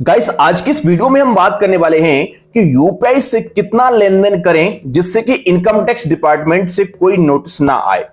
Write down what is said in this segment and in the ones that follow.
Guys, आज की इस वीडियो में हम बात करने वाले हैं कि यूपीआई से कितना लेन देन करें जिससे कि इनकम टैक्स डिपार्टमेंट से कोई नोटिस ना आए।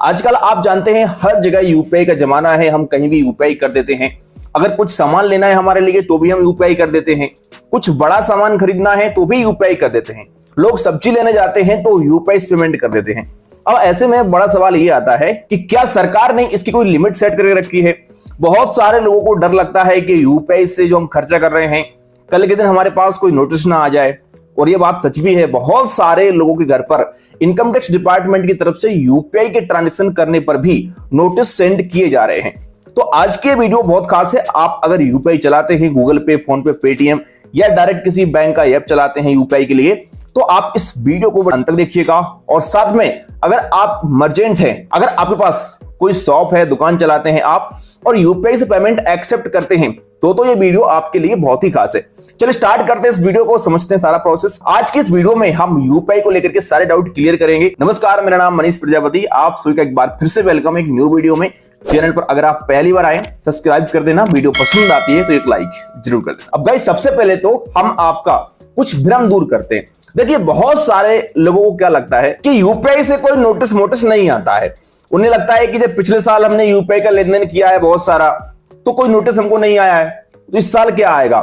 आजकल आप जानते हैं हर जगह यूपीआई का जमाना है, हम कहीं भी यूपीआई कर देते हैं। अगर कुछ सामान लेना है हमारे लिए तो भी हम यूपीआई कर देते हैं, कुछ बड़ा सामान खरीदना है तो भी यूपीआई कर देते हैं, लोग सब्जी लेने जाते हैं तो यूपीआई से पेमेंट कर देते हैं। अब ऐसे में बड़ा सवाल ये आता है कि क्या सरकार ने इसकी कोई लिमिट सेट करके रखी है। बहुत सारे लोगों को डर लगता है कि यूपीआई से जो हम खर्चा कर रहे हैं कल के दिन हमारे पास कोई नोटिस ना आ जाए, और ये बात सच भी है। बहुत सारे लोगों के घर पर इनकम टैक्स डिपार्टमेंट की तरफ से यूपीआई के ट्रांजैक्शन करने पर भी नोटिस सेंड किए जा रहे हैं। तो आज की वीडियो बहुत खास है। आप अगर यूपीआई चलाते हैं, गूगल पे, फोन पे, पेटीएम या डायरेक्ट किसी बैंक का ऐप चलाते हैं यूपीआई के लिए, तो आप इस वीडियो को अंत तक देखिएगा। और साथ में अगर आप मर्चेंट हैं, अगर आपके पास कोई शॉप है, दुकान चलाते हैं आप और यूपीआई से पेमेंट एक्सेप्ट करते हैं तो ये वीडियो आपके लिए बहुत ही खास है। चलिए स्टार्ट करते हैं इस वीडियो को, समझते हैं सारा प्रोसेस। आज की इस वीडियो में हम यूपीआई को लेकर के सारे डाउट क्लियर करेंगे। नमस्कार, मेरा नाम मनीष प्रजापति, आप सभी का एक बार फिर से वेलकम एक न्यू वीडियो में। चैनल पर अगर आप पहली बार आए सब्सक्राइब कर देना, वीडियो पसंद आती है तो एक लाइक जरूर कर देना। अब गाइस, सबसे पहले तो हम आपका कुछ भ्रम दूर करते हैं। देखिए, बहुत सारे लोगों को क्या लगता है कि यूपीआई से कोई नोटिस नहीं आता है। उन्हें लगता है कि जब पिछले साल हमने यूपीआई का लेन देन किया है बहुत सारा, तो कोई नोटिस हमको नहीं आया है, तो इस साल क्या आएगा।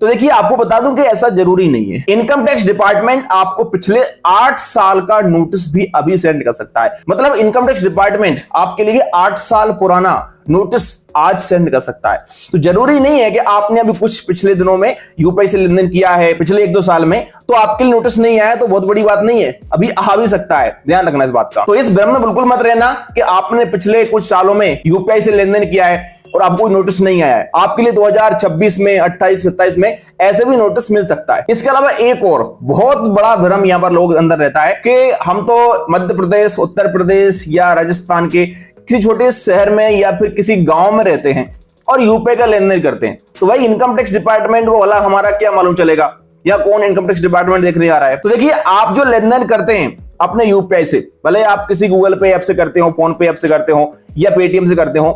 तो देखिए, आपको बता दूं कि ऐसा जरूरी नहीं है। इनकम टैक्स डिपार्टमेंट आपको पिछले 8 साल का नोटिस भी अभी सेंड कर सकता है। मतलब इनकम टैक्स डिपार्टमेंट आपके लिए 8 साल पुराना नोटिस आज सेंड कर सकता है। तो जरूरी नहीं है कि आपने अभी कुछ पिछले दिनों में यूपीआई से लेन देन किया है पिछले 1-2 साल में, तो आपके लिए नोटिस नहीं आया तो बहुत बड़ी बात नहीं है, अभी आ भी सकता है। ध्यान रखना इस बात का। तो इस भ्रम में बिल्कुल मत रहना कि आपने पिछले कुछ सालों में यूपीआई से लेन देन किया है और आपको कोई नोटिस नहीं आया है। आपके लिए 2026 में, 28-27 में ऐसे भी नोटिस मिल सकता है। इसके अलावा एक और बहुत बड़ा भ्रम यहां पर लोग अंदर रहता है कि हम तो मध्य प्रदेश, उत्तर प्रदेश या राजस्थान के किसी छोटे शहर में या फिर किसी गांव में रहते हैं और यूपीआई का लेन देन करते हैं, तो भाई इनकम टैक्स डिपार्टमेंट को वाला हमारा क्या मालूम चलेगा या कौन इनकम टैक्स डिपार्टमेंट देखने आ रहा है। तो देखिए, आप जो लेन देन करते हैं अपने यूपीआई से, भले आप किसी गूगल पे ऐप से करते हो, फोन पे ऐप से करते हो या पेटीएम से करते हो,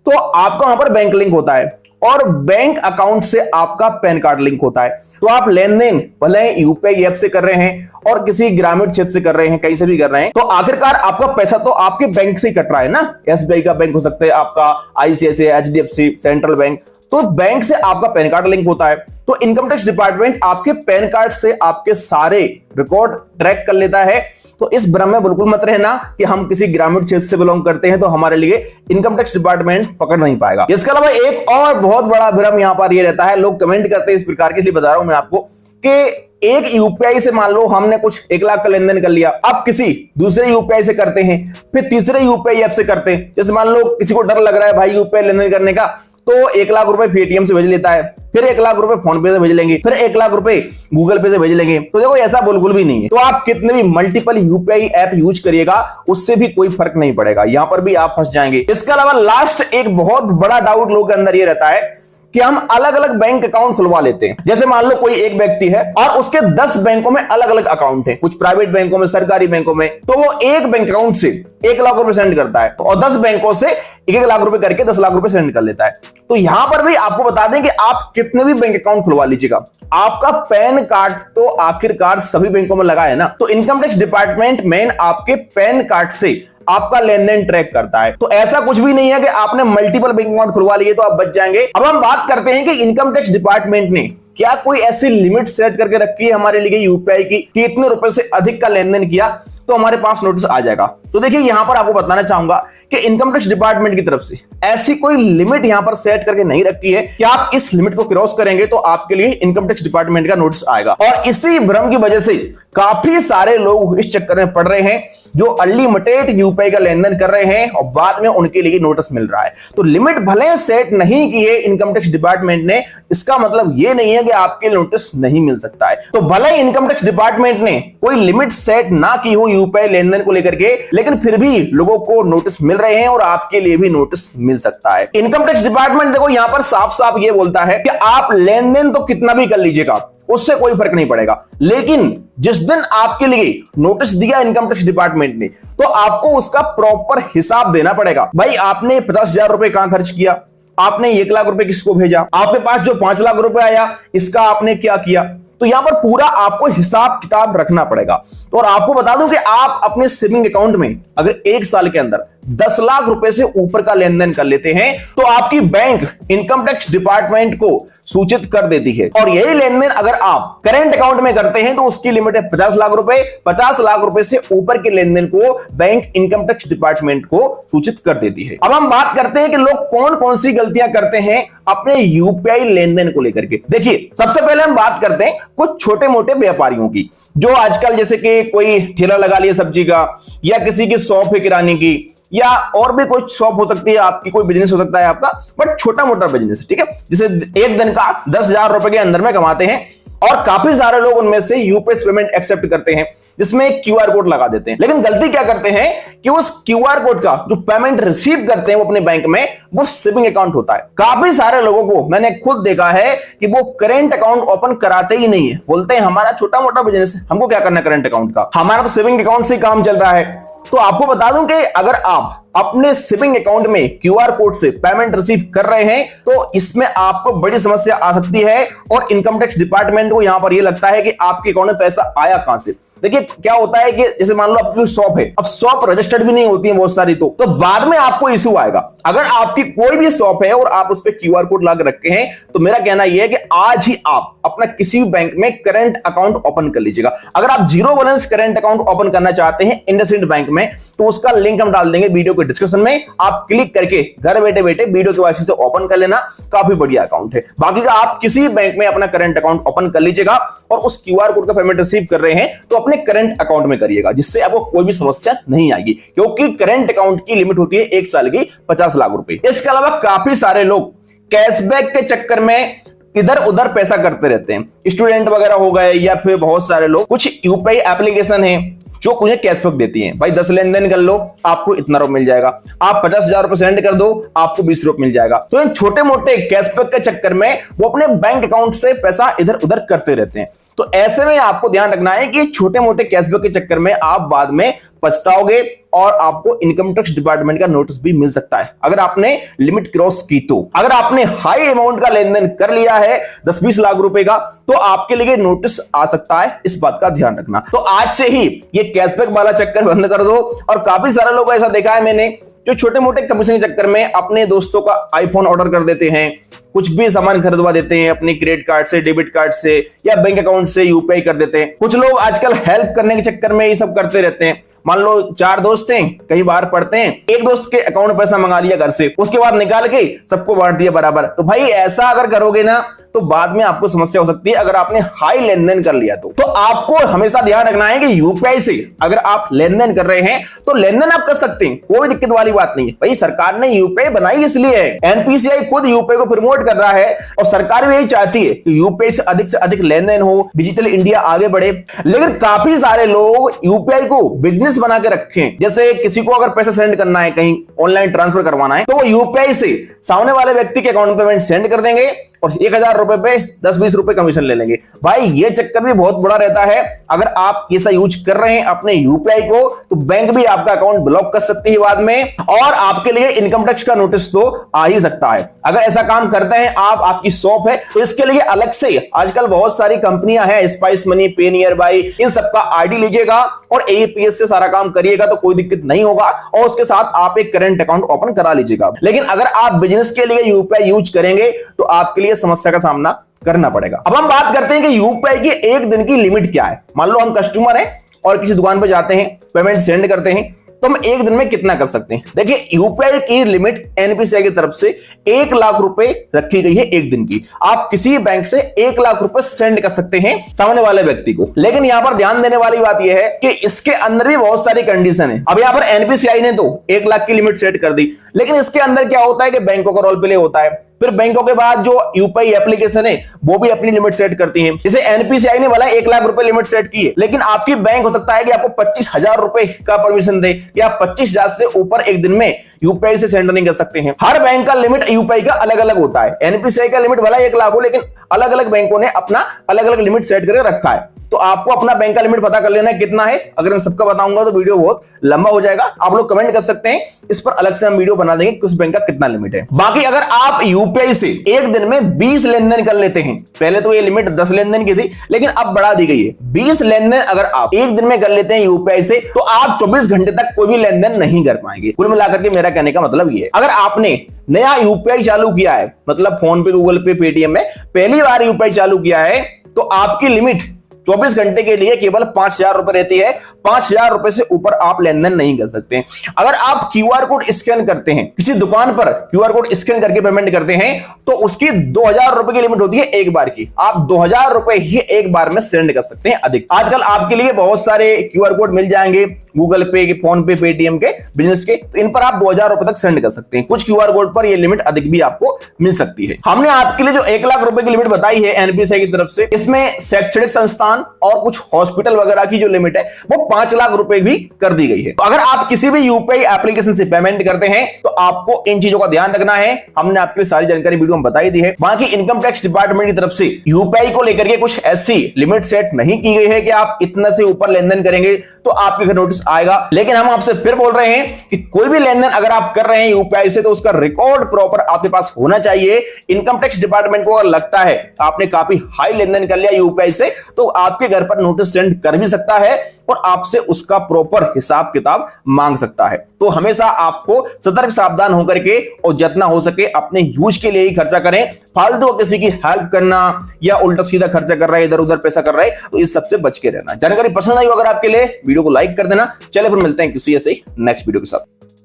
तो आपका वहां पर बैंक लिंक होता है और बैंक अकाउंट से आपका पैन कार्ड लिंक होता है। तो आप लेन देन भले यूपीआई ऐप से कर रहे हैं और किसी ग्रामीण क्षेत्र से कर रहे हैं, कहीं से भी कर रहे हैं, तो आखिरकार आपका पैसा तो आपके बैंक से ही कट रहा है ना। एसबीआई का बैंक हो सकता है, आपका आईसीआईसीआई, एचडीएफसी, सेंट्रल बैंक, तो बैंक से आपका पैन कार्ड लिंक होता है। तो इनकम टैक्स डिपार्टमेंट आपके पैन कार्ड से आपके सारे रिकॉर्ड ट्रैक कर लेता है। तो इस भ्रम में बिल्कुल मत रहना कि हम किसी ग्रामीण क्षेत्र से बिलोंग करते हैं तो हमारे लिए इनकम टैक्स डिपार्टमेंट पकड़ नहीं पाएगा। इसके अलावा एक और बहुत बड़ा भ्रम यहां पर यह रहता है, लोग कमेंट करते हैं इस प्रकार के, इसलिए बता रहा हूं मैं आपको कि एक यूपीआई से मान लो हमने कुछ 1 लाख का लेन देन कर लिया, अब किसी दूसरे यूपीआई से करते हैं, फिर तीसरे यूपीआई ऐप से करते हैं। जैसे मान लो किसी को डर लग रहा है भाई यूपीआई लेन देन करने का, तो 1 लाख रुपए पेटीएम से भेज लेता है, फिर 1 लाख रुपए फोन पे से भेज लेंगे, फिर 1 लाख रुपए गूगल पे से भेज लेंगे। तो देखो, ऐसा बिल्कुल भी नहीं है। तो आप कितने भी मल्टीपल यूपीआई ऐप यूज करिएगा उससे भी कोई फर्क नहीं पड़ेगा, यहां पर भी आप फंस जाएंगे। इसके अलावा लास्ट एक बहुत बड़ा डाउट लोगों के अंदर ये रहता है कि हम अलग अलग बैंक अकाउंट खुलवा लेते हैं। जैसे मान लो कोई एक व्यक्ति है और उसके 10 बैंकों में अलग अलग अकाउंट है, कुछ प्राइवेट बैंकों में, सरकारी बैंकों में, तो वो एक बैंक अकाउंट से 1 लाख रुपए सेंड करता है और 10 बैंकों से 1-1 लाख रुपए करके 10 लाख रुपए सेंड कर लेता है। तो यहां पर भी आपको बता दें कि आप कितने भी बैंक अकाउंट खुलवा लीजिएगा, आपका पैन कार्ड तो आखिरकार सभी बैंकों में लगा है ना। तो इनकम टैक्स डिपार्टमेंट मेन आपके पैन कार्ड से आपका लेन देन ट्रैक करता है। तो ऐसा कुछ भी नहीं है कि आपने मल्टीपल बैंक अकाउंट खुलवा लिए तो आप बच जाएंगे। अब हम बात करते हैं कि इनकम टैक्स डिपार्टमेंट ने क्या कोई ऐसी लिमिट सेट करके रखी है हमारे लिए यूपीआई की कि इतने रुपए से अधिक का लेन देन किया तो हमारे पास नोटिस आ जाएगा। तो देखिए, यहां पर आपको बताना चाहूंगा कि इनकम टैक्स डिपार्टमेंट की तरफ से ऐसी कोई लिमिट यहां पर सेट करके नहीं रखी है कि आप इस लिमिट को क्रॉस करेंगे तो आपके लिए इनकम टैक्स डिपार्टमेंट का नोटिस आएगा। और इसी भ्रम की वजह से काफी सारे लोग इस चक्कर में पड़ रहे हैं जो अनलिमिटेड यूपीआई का लेन देन कर रहे हैं और बाद में उनके लिए नोटिस मिल रहा है। तो लिमिट भले सेट नहीं की है इनकम टैक्स डिपार्टमेंट ने, इसका मतलब यह नहीं है कि आपके नोटिस नहीं मिल सकता है। तो भले इनकम टैक्स डिपार्टमेंट ने कोई लिमिट सेट ना की हो यूपीआई लेन देन को लेकर के, लेकिन फिर भी लोगों को नोटिस मिल रहे हैं और आपके लिए भी नोटिस मिल सकता है। इनकम टैक्स डिपार्टमेंट देखो यहां पर साफ साफ ये बोलता है कि आप लेन देन तो कितना भी कर लीजिएगा, उससे कोई फर्क नहीं पड़ेगा, लेकिन जिस दिन आपके लिए नोटिस दिया इनकम टैक्स डिपार्टमेंट ने तो आपको उसका प्रॉपर हिसाब देना पड़ेगा। भाई, आपने 50,000 रुपए कहां खर्च किया, आपने 1 लाख रुपए किसको भेजा, आपके पास जो 5 लाख रुपए आया इसका आपने क्या किया। तो यहां पर पूरा आपको हिसाब किताब रखना पड़ेगा। तो और आपको बता दूं कि आप अपने सेविंग अकाउंट में अगर 1 साल के अंदर 10 लाख रुपए से ऊपर का लेन देन कर लेते हैं तो आपकी बैंक इनकम टैक्स डिपार्टमेंट को सूचित कर देती है। और यही लेन देन अगर आप करेंट अकाउंट में करते हैं तो उसकी लिमिट है 50 लाख रुपए। 50 लाख रुपए से ऊपर के लेन देन को बैंक इनकम टैक्स डिपार्टमेंट को सूचित कर देती है। अब हम बात करते हैं कि लोग कौन कौन सी गलतियां करते हैं अपने यूपीआई लेन देन को लेकर के। देखिए, सबसे पहले हम बात करते हैं कुछ छोटे मोटे व्यापारियों की, जो आजकल जैसे कि कोई ठेला लगा लिया सब्जी का, या किसी की शॉप है किराने की, या और भी कुछ शॉप हो सकती है आपकी, कोई बिजनेस हो सकता है आपका, बट छोटा मोटा बिजनेस है, ठीक है, जिसे एक दिन का 10,000 रुपए के अंदर में कमाते हैं। और काफी सारे लोग उनमें से यूपीआई पेमेंट एक्सेप्ट करते हैं, जिसमें एक क्यूआर कोड लगा देते हैं। लेकिन गलती क्या करते हैं कि उस क्यूआर कोड का जो पेमेंट रिसीव करते हैं वो अपने बैंक में, वो सेविंग अकाउंट होता है। काफी सारे लोगों को मैंने खुद देखा है कि वो करेंट अकाउंट ओपन कराते ही नहीं है, बोलते हैं हमारा छोटा मोटा बिजनेस है, हमको क्या करना करेंट अकाउंट का, हमारा तो सेविंग अकाउंट से काम चल रहा है। तो आपको बता दूं कि अगर आप अपने सेविंग अकाउंट में क्यूआर कोड से पेमेंट रिसीव कर रहे हैं तो इसमें आपको बड़ी समस्या आ सकती है। और इनकम टैक्स डिपार्टमेंट को यहां पर यह लगता है कि आपके अकाउंट में पैसा आया कहां से। देखिए क्या होता है कि जैसे मान लो आपकी शॉप है, अब शॉप रजिस्टर्ड भी नहीं होती है बहुत सारी, तो बाद में आपको इशू आएगा। अगर आपकी कोई भी शॉप है और आप उस पर क्यूआर कोड लगा रखे हैं तो मेरा कहना यह है कि आज ही आप अपना किसी भी बैंक में करंट अकाउंट ओपन कर लीजिएगा। अगर आप zero balance current account open करना चाहते हैं इंडसइंड बैंक में तो उसका लिंक हम डाल देंगे वीडियो के डिस्क्रिप्शन में, आप क्लिक करके घर बैठे बैठे वीडियो केवाईसी से ओपन कर लेना, काफी बढ़िया अकाउंट है। बाकी का आप किसी भी बैंक में अपना करंट अकाउंट ओपन कर लीजिएगा और उस क्यूआर कोड का पेमेंट रिसीव कर रहे हैं तो अपने करंट अकाउंट में करिएगा, जिससे आपको कोई भी समस्या नहीं आएगी, क्योंकि करंट अकाउंट की लिमिट होती है 1 साल की 50 लाख रुपए। इसके अलावा काफी सारे लोग कैशबैक के चक्कर में इधर उधर पैसा करते रहते हैं, स्टूडेंट वगैरह हो गए, या फिर बहुत सारे लोग, कुछ यूपीआई एप्लीकेशन है जो उन्हें कैशबैक देती है। भाई 10 लेन देन कर लो आपको इतना रुपए मिल जाएगा, आप 50,000 रुपए सेंड कर दो आपको 20 रुपए मिल जाएगा। तो इन छोटे मोटे कैशबैक के चक्कर में वो अपने बैंक अकाउंट से पैसा इधर उधर करते रहते हैं। तो ऐसे में आपको ध्यान रखना है कि छोटे मोटे कैशबैक के चक्कर में आप बाद में पछताओगे और आपको इनकम टैक्स डिपार्टमेंट का नोटिस भी मिल सकता है अगर आपने लिमिट क्रॉस की। तो अगर आपने हाई अमाउंट का लेन देन कर लिया है 10-20 लाख रुपए का तो आपके लिए नोटिस आ सकता है, इस बात का ध्यान रखना। तो आज से ही ये कैशबैक वाला चक्कर बंद कर दो। और काफी सारे लोग ऐसा देखा है मैंने जो छोटे मोटे कमीशन के चक्कर में अपने दोस्तों का आईफोन ऑर्डर कर देते हैं, कुछ भी सामान खरीदवा देते हैं अपने क्रेडिट कार्ड से, डेबिट कार्ड से, या बैंक अकाउंट से यूपीआई कर देते हैं। कुछ लोग आजकल हेल्प करने के चक्कर में ये सब करते रहते हैं। मान लो 4 दोस्त हैं, कहीं बाहर पढ़ते हैं, एक दोस्त के अकाउंट में पैसा मंगा लिया घर से, उसके बाद निकाल के सबको बांट दिया बराबर। तो भाई ऐसा अगर करोगे ना तो बाद में आपको समस्या हो सकती है अगर आपने हाई लेन देन कर लिया तो आपको हमेशा ध्यान रखना है कि यूपीआई से अगर आप लेन देन कर रहे हैं तो लेन देन आप कर सकते हैं, कोई दिक्कत वाली बात नहीं है। भाई सरकार ने यूपीआई बनाई इसलिए है, एनपीसीआई खुद यूपीआई को प्रमोट कर रहा है और सरकार भी यही चाहती है कि यूपीआई से अधिक लेन देन हो, डिजिटल इंडिया आगे बढ़े। लेकिन काफी सारे लोग यूपीआई को बिजनेस बना के रखें, जैसे किसी को अगर पैसा सेंड करना है, कहीं ऑनलाइन ट्रांसफर करवाना है तो वो यूपीआई से सामने वाले व्यक्ति के अकाउंट में पेमेंट सेंड कर देंगे और 1,000 रुपए पे 10-20 रुपए कमीशन ले लेंगे। भाई ये चक्कर भी बहुत बड़ा रहता है। अगर आप ऐसा यूज कर रहे हैं अपने यूपीआई को तो बैंक भी आपका अकाउंट ब्लॉक कर सकती है बाद में, और आपके लिए इनकम टैक्स का नोटिस तो आ ही सकता है। अगर ऐसा काम करते हैं आप, आपकी शॉप है, तो इसके लिए अलग से आजकल बहुत सारी कंपनियां हैं, स्पाइस मनी, पे नियर बाई, इन सबका आईडी लीजिएगा और एईपीएस से सारा काम करिएगा तो कोई दिक्कत नहीं होगा, और उसके साथ आप एक करंट अकाउंट ओपन करा लीजिएगा। लेकिन अगर आप बिजनेस के लिए यूपीआई यूज करेंगे तो आपके लिए समस्या का सामना करना पड़ेगा। अब हम बात करते हैं कि यूपीआई की एक दिन की लिमिट क्या है। मान लो हम कस्टमर हैं और किसी दुकान पर जाते हैं, पेमेंट सेंड करते हैं, तो हम एक दिन में कितना कर सकते हैं। देखिए यूपीआई की लिमिट एनपीसीआई की तरफ से 1 लाख रुपए रखी गई है एक दिन की। आप किसी बैंक से 1 लाख रुपए सेंड कर सकते हैं सामने वाले व्यक्ति को। लेकिन यहां पर ध्यान देने वाली बात यह है कि इसके अंदर भी बहुत सारी कंडीशन है। अब यहां पर एनपीसीआई ने तो 1 लाख की लिमिट सेट कर दी, लेकिन इसके अंदर क्या होता है कि बैंकों का रोल प्ले होता है। फिर बैंकों के बाद जो यूपीआई एप्लीकेशन है वो भी अपनी लिमिट सेट करती हैं। जैसे एनपीसीआई ने भला 1 लाख रुपए लिमिट सेट की है, लेकिन आपकी बैंक हो सकता है कि आपको 25,000 रुपए का परमिशन दे, या 25,000 से ऊपर एक दिन में यूपीआई से सेंड नहीं कर सकते हैं। हर बैंक का लिमिट यूपीआई का अलग अलग होता है। एनपीसीआई का लिमिट भला 1 लाख हो, लेकिन अलग अलग बैंकों ने अपना अलग अलग लिमिट सेट करके रखा है। तो आपको अपना बैंक का लिमिट पता कर लेना है कितना है। अगर मैं सबका बताऊंगा तो वीडियो बहुत लंबा हो जाएगा। आप लोग कमेंट कर सकते हैं, इस पर अलग से हम वीडियो बना देंगे किस बैंक का कितना लिमिट है। बाकी अगर आप यूपीआई से एक दिन में 20 लेनदेन कर लेते हैं, पहले तो ये लिमिट 10 लेनदेन की थी लेकिन अब बढ़ा दी गई है, 20 लेनदेन अगर आप एक दिन में कर लेते हैं यूपीआई से तो आप 24 घंटे तक कोई भी लेनदेन नहीं कर पाएंगे। कुल मिलाकर के मेरा कहने का मतलब ये है, अगर आपने नया यूपीआई चालू किया है, मतलब फोन पे, गूगल पे, पेटीएम में पहली बार यूपीआई चालू किया है, तो आपकी लिमिट 24 घंटे के लिए केवल 5,000 रुपए रहती है। 5,000 रुपए से ऊपर आप लेनदेन नहीं कर सकते। अगर आप क्यूआर कोड स्कैन करते हैं, किसी दुकान पर क्यूआर कोड स्कैन करके पेमेंट करते हैं, तो उसकी 2,000 रुपए की लिमिट होती है एक बार की। आप 2,000 रुपए ही एक बार में सेंड कर सकते हैं अधिक। आजकल आपके लिए बहुत सारे क्यूआर कोड मिल जाएंगे, गूगल पे, फोन पे, पेटीएम के, बिजनेस के, तो इन पर आप 2,000 रुपए तक सेंड कर सकते हैं। कुछ क्यूआर कोड पर यह लिमिट अधिक भी आपको मिल सकती है। हमने आपके लिए जो 1 लाख रुपए की लिमिट बताई है एनपीसीआई की तरफ से, इसमें शैक्षणिक संस्थान और कुछ हॉस्पिटल वगैरह की जो लिमिट है वो 5 लाख रुपए भी कर दी गई है। तो अगर आप किसी भी यूपीआई एप्लीकेशन से पेमेंट करते हैं तो आपको इन चीजों का ध्यान रखना है। हमने आपके लिए सारी जानकारी वीडियो में बताई दी है। बाकी इनकम टैक्स डिपार्टमेंट की तरफ से यूपीआई को लेकर के कुछ ऐसी लिमिट सेट नहीं की गई है कि आप इतना से ऊपर लेनदेन करेंगे तो आपके घर नोटिस आएगा। लेकिन हम आपसे फिर बोल रहे हैं कि कोई भी लेनदेन अगर आप कर रहे हैं यूपीआई से तो उसका रिकॉर्ड प्रॉपर आपके पास होना चाहिए। इनकम टैक्स डिपार्टमेंट को अगर लगता है आपने काफी हाई लेनदेन कर लिया यूपीआई से, तो आपके घर पर नोटिस सेंड कर भी सकता है और आपसे उसका प्रॉपर हिसाब किताब मांग सकता है। तो हमेशा आपको सतर्क सावधान होकर के और जितना हो सके अपने यूज के लिए ही खर्चा करें। फालतू किसी की हेल्प करना या उल्टा सीधा खर्चा कर रहा है, इधर उधर पैसा कर रहा है, तो इस सबसे बच के रहना। जानकारी पसंद आई अगर आपके लिए, वीडियो को लाइक कर देना। चलिए फिर मिलते हैं किसी ऐसे नेक्स्ट वीडियो के साथ।